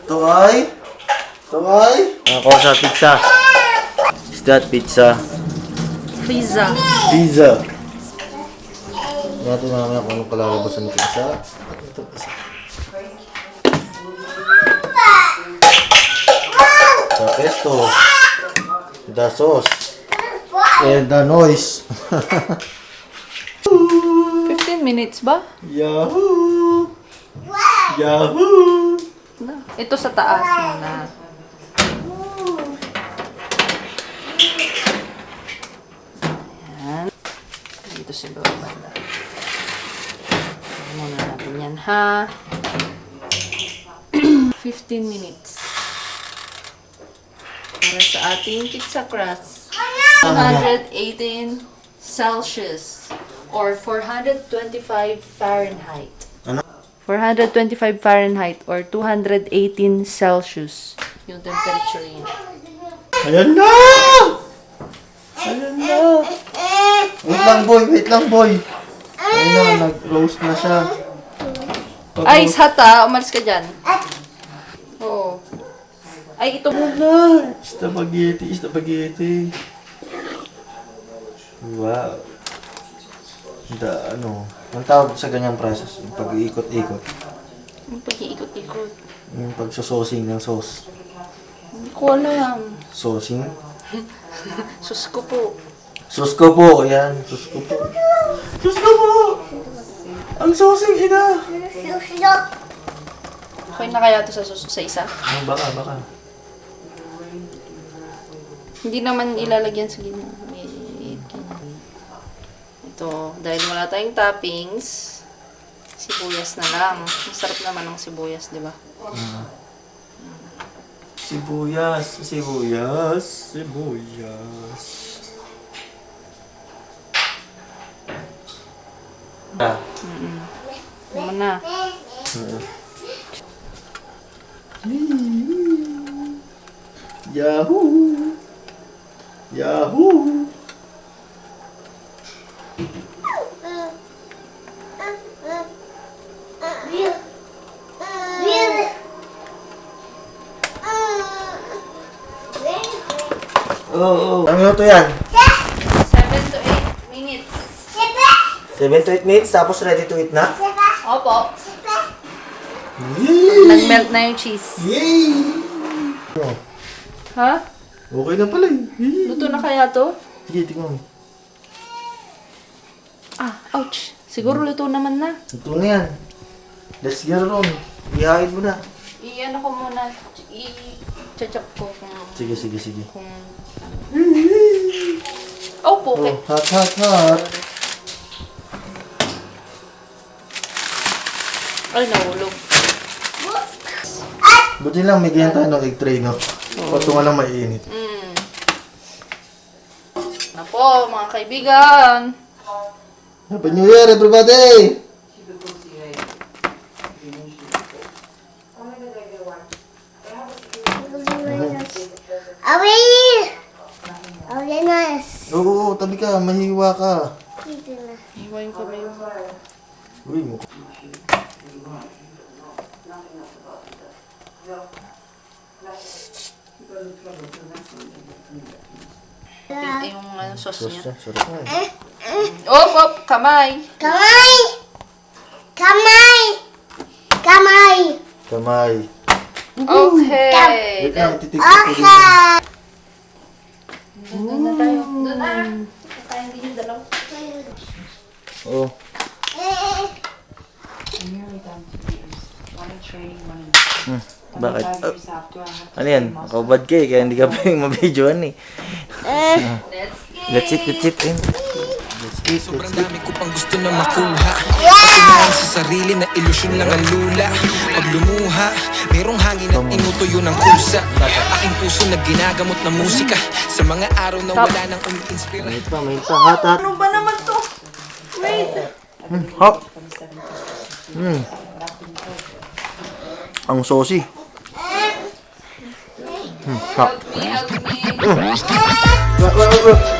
Toy? Ako sa pizza. Is that pizza? Pizza. Pizza. Natin namin kung anong kalalabasan ng pizza. Ito pizza. Sa pesto. The sauce. And the noise. 15 minutes ba? Yahoo! Yahoo! Ito sa taas muna. Ayan. Dito sa baba banda. Muna natin yan, ha? 15 minutes. Para sa ating pizza crust. 218 Celsius or 425 Fahrenheit. 425 Fahrenheit or 218 Celsius yung temperature niya. Ayan na! Ayan na! Wait lang boy. Ayun na, nag-roast na siya. Ay, hata, umalis ka dyan. Oo. Ay, ito mo. Spaghetti. Wow. Ang tawag sa ganyang process, yung pag-iikot-ikot. Yung pag-iikot-ikot. Yung pagsososing ng sauce. Hindi ko alam. Sosing? Sus ko po. Sus ko po, yan. Sus ko po! Ang sosing, ina! Okay na kaya ito sa isa? Baka. Hindi naman ilalagyan sa gina. Ito, dahil wala tayong toppings, sibuyas na lang. Masarap naman ang sibuyas, di ba? Sibuyas. Naman na. Yahoo! Oo. Ang minuto yan? 7 to 8 minutes. 7 to 8 minutes, tapos ready to eat na? Opo. Yay! Nag-melt na yung cheese. Yay! Ha? Okay na pala eh. Luto na kaya to? Sige, tingnan mo. Ouch. Siguro luto naman na. Ito na yan. Let's get it on. Ihaid mo na. I-ano ko muna. I-chachap ko kung... Sige. Kung... Oh, puke. Hot. Ay, nahulog. Buti lang, may ganyan tayo ng egg tray, no? Patungan lang maiinit. Na po, mga kaibigan. Happy New Year, everybody! Oo, tabi ka, mahiwa ka. Iwain ko ba yun? Uy, mo. Yung sauce niya. Sarap nga eh. Op, kamay. Kamay. Okay. Wait lang, titignan ko din yan. Doon na tayo. Doon na. Kaya hindi yung dalaw. Oo. Bakit? Ano yan? Nakabad ka eh, kaya hindi ka pwedeng mabidyoan eh. Let's eat. Sobrang dami ko pang gusto na makuha. Patunayan sa sarili na ilusyon lang ang lula. Pag lumuha, merong hangin at inutuyo ng kusa. Aking puso na ginagamot na musika. Sa mga araw na wala nang umiinspira. Mainit pa, hot. Ano ba naman to? Wait. Hot. Ang saucy. Hot. Help me.